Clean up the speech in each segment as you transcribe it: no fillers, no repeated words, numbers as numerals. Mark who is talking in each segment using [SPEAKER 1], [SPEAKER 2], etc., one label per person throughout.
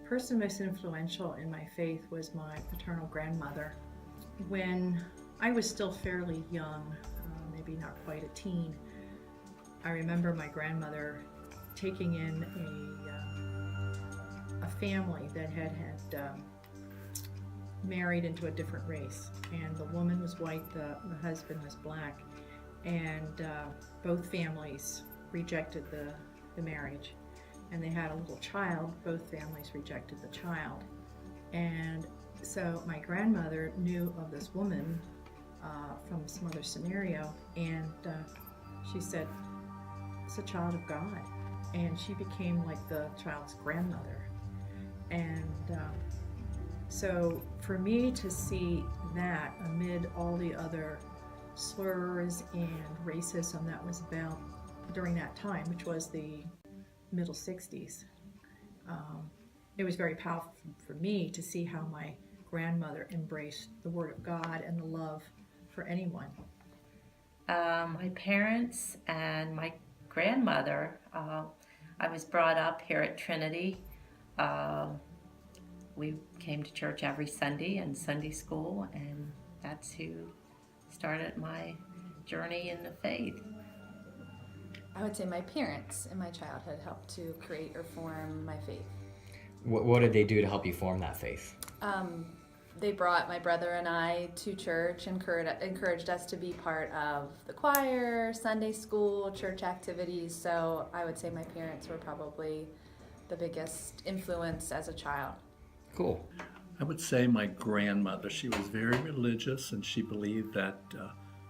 [SPEAKER 1] person most influential in my faith was my paternal grandmother. When I was still fairly young, maybe not quite a teen, I remember my grandmother taking in a family that had married into a different race, and the woman was white, the husband was black, and both families rejected the marriage, and they had a little child. Both families rejected the child, and so my grandmother knew of this woman from some other scenario, and she said, "It's a child of God," and she became like the child's grandmother. And so for me to see that amid all the other slurs and racism that was about during that time, which was the middle 60s, it was very powerful for me to see how my grandmother embraced the Word of God and the love for anyone.
[SPEAKER 2] My parents and my grandmother, I was brought up here at Trinity. We came to church every Sunday in Sunday school, and that's who started my journey in the faith.
[SPEAKER 3] I would say my parents in my childhood helped to create or form my faith.
[SPEAKER 4] What did they do to help you form that faith?
[SPEAKER 3] They brought my brother and I to church, encouraged us to be part of the choir, Sunday school, church activities. So I would say my parents were probably the biggest influence as a child.
[SPEAKER 4] Cool.
[SPEAKER 5] I would say my grandmother. She was very religious, and she believed that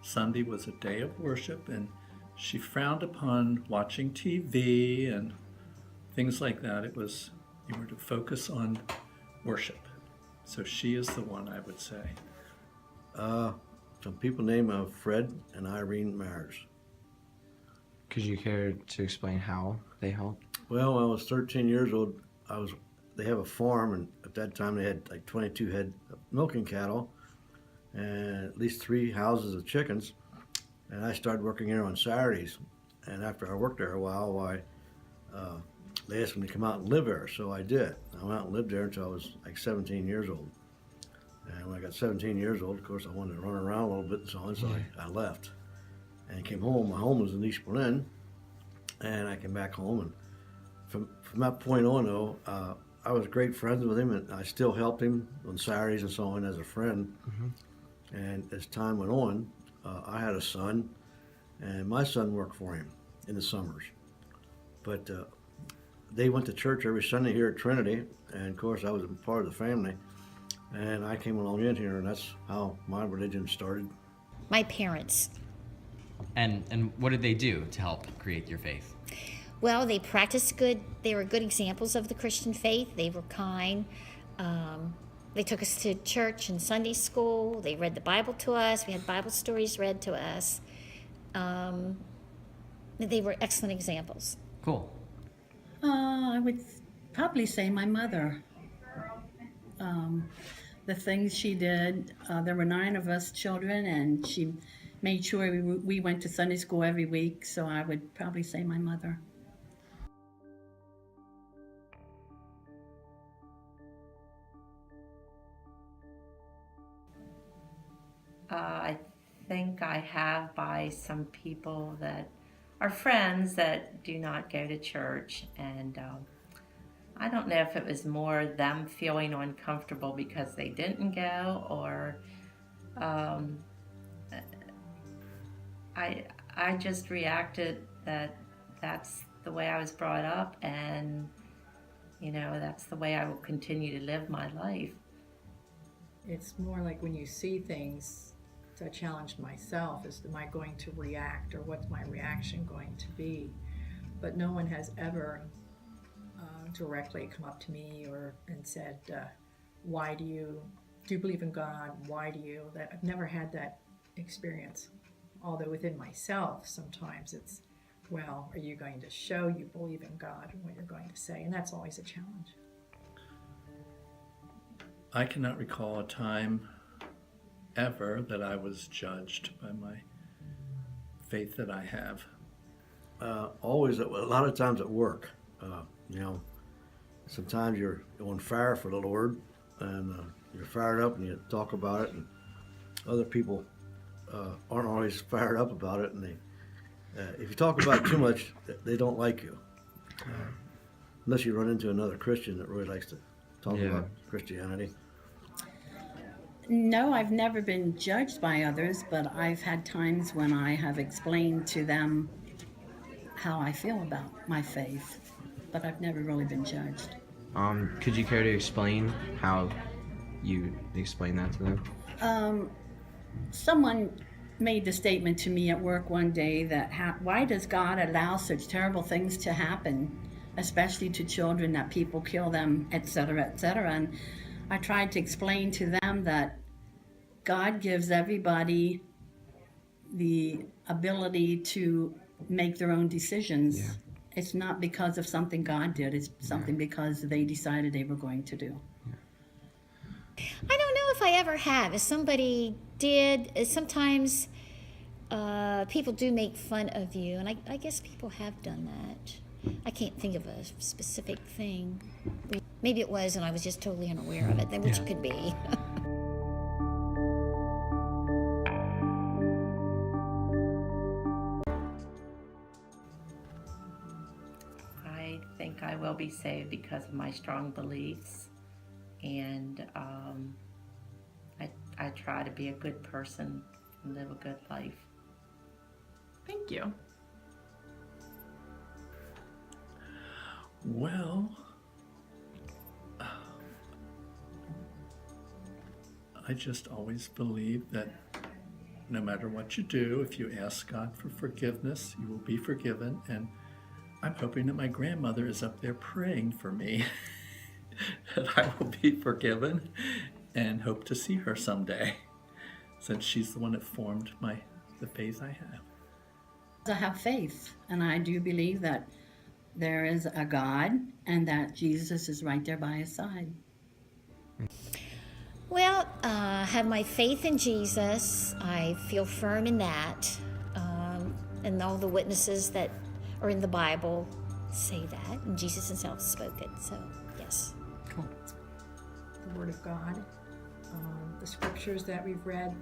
[SPEAKER 5] Sunday was a day of worship, and she frowned upon watching TV and things like that. You were to focus on worship. So she is the one, I would say.
[SPEAKER 6] Some people named Fred and Irene Myers.
[SPEAKER 4] Could you care to explain how they helped?
[SPEAKER 6] Well, when I was 13 years old, they have a farm, and at that time they had like 22 head of milking cattle and at least 3 houses of chickens. And I started working here on Saturdays. And after I worked there a while, they asked me to come out and live there, so I did. I went out and lived there until I was like 17 years old. And when I got 17 years old, of course, I wanted to run around a little bit and so on, so I left and came home. My home was in East Berlin, and I came back home. And from that point on, though, I was great friends with him, and I still helped him on Saturdays and so on as a friend. Mm-hmm. And as time went on, I had a son, and my son worked for him in the summers. But they went to church every Sunday here at Trinity, and of course I was a part of the family, and I came along in here, and that's how my religion started.
[SPEAKER 7] My parents.
[SPEAKER 4] And what did they do to help create your faith?
[SPEAKER 7] Well, they practiced good. They were good examples of the Christian faith. They were kind. They took us to church and Sunday school. They read the Bible to us. We had Bible stories read to us. They were excellent examples.
[SPEAKER 4] Cool.
[SPEAKER 8] I would probably say my mother. The things she did, there were 9 of us children, and she made sure we went to Sunday school every week, so I would probably say my mother.
[SPEAKER 2] I think I have by some people that are friends that do not go to church, and I don't know if it was more them feeling uncomfortable because they didn't go, or I just reacted that that's the way I was brought up, and that's the way I will continue to live my life.
[SPEAKER 1] It's more like when you see things, I challenged myself, am I going to react, or what's my reaction going to be? But no one has ever directly come up to me and said, why do you believe in God? Why do you? I've never had that experience. Although within myself, sometimes it's, well, are you going to show you believe in God and what you're going to say? And that's always a challenge.
[SPEAKER 5] I cannot recall a time ever that I was judged by my faith that I have.
[SPEAKER 6] Always, a lot of times at work, sometimes you're on fire for the Lord, and you're fired up and you talk about it, and other people aren't always fired up about it, and they if you talk about it too much, they don't like you. Unless you run into another Christian that really likes to talk about Christianity.
[SPEAKER 8] No, I've never been judged by others, but I've had times when I have explained to them how I feel about my faith, but I've never really been judged.
[SPEAKER 4] Could you care to explain how you explain that to them?
[SPEAKER 8] Someone made the statement to me at work one day that why does God allow such terrible things to happen, especially to children, that people kill them, etc., etc. And I tried to explain to them that God gives everybody the ability to make their own decisions.
[SPEAKER 4] Yeah.
[SPEAKER 8] It's not because of something God did, it's something because they decided they were going to do.
[SPEAKER 7] I don't know if I ever have. If somebody did, sometimes people do make fun of you, and I guess people have done that. I can't think of a specific thing. Maybe it was, and I was just totally unaware of it, which it could be.
[SPEAKER 2] I think I will be saved because of my strong beliefs, and I try to be a good person and live a good life.
[SPEAKER 9] Thank you.
[SPEAKER 5] Well, I just always believe that no matter what you do, if you ask God for forgiveness, you will be forgiven. And I'm hoping that my grandmother is up there praying for me that I will be forgiven, and hope to see her someday, since she's the one that formed the faith I have.
[SPEAKER 8] I have faith, and I do believe that there is a God and that Jesus is right there by his side.
[SPEAKER 7] Well, I have my faith in Jesus. I feel firm in that. And all the witnesses that are in the Bible say that. And Jesus himself spoke it. So, yes.
[SPEAKER 1] The Word of God, the scriptures that we've read,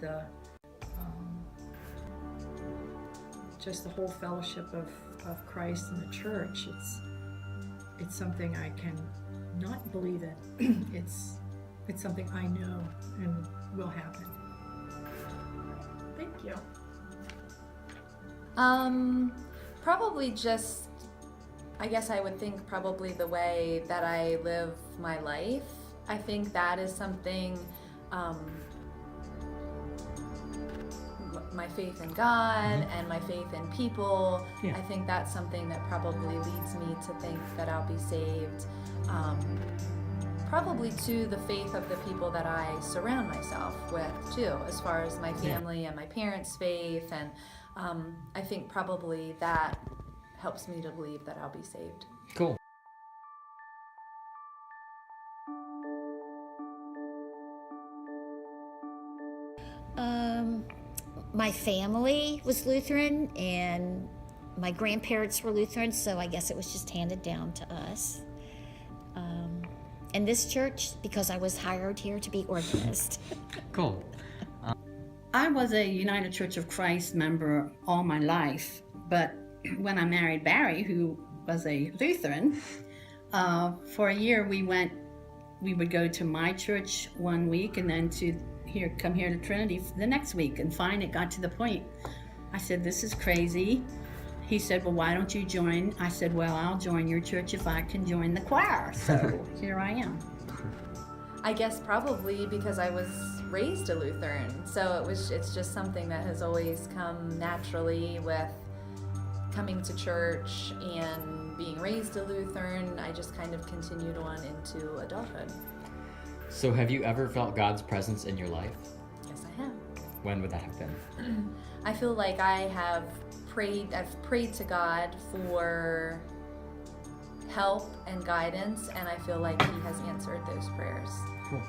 [SPEAKER 1] just the whole fellowship of Christ and the church. It's something I can not believe in. It's something I know and will happen.
[SPEAKER 9] Thank you.
[SPEAKER 3] Probably just, I guess I would think probably the way that I live my life. I think that is something, my faith in God and my faith in people. I think that's something that probably leads me to think that I'll be saved. Probably to the faith of the people that I surround myself with too, as far as my family and my parents' faith, and I think probably that helps me to believe that I'll be saved.
[SPEAKER 10] Cool.
[SPEAKER 7] My family was Lutheran, and my grandparents were Lutheran, so I guess it was just handed down to us. And this church, because I was hired here to be organist.
[SPEAKER 10] Cool.
[SPEAKER 8] I was a United Church of Christ member all my life, but when I married Barry, who was a Lutheran, for a year we would go to my church one week and then come here to Trinity the next week, and finally it got to the point. I said, this is crazy. He said, well, why don't you join? I said, well, I'll join your church if I can join the choir. So here I am.
[SPEAKER 3] I guess probably because I was raised a Lutheran, so it's just something that has always come naturally with coming to church and being raised a Lutheran. I just kind of continued on into adulthood.
[SPEAKER 10] So have you ever felt God's presence in your life?
[SPEAKER 3] Yes, I have.
[SPEAKER 10] When would that have been?
[SPEAKER 3] I feel like I've prayed to God for help and guidance, and I feel like he has answered those prayers.
[SPEAKER 10] Cool.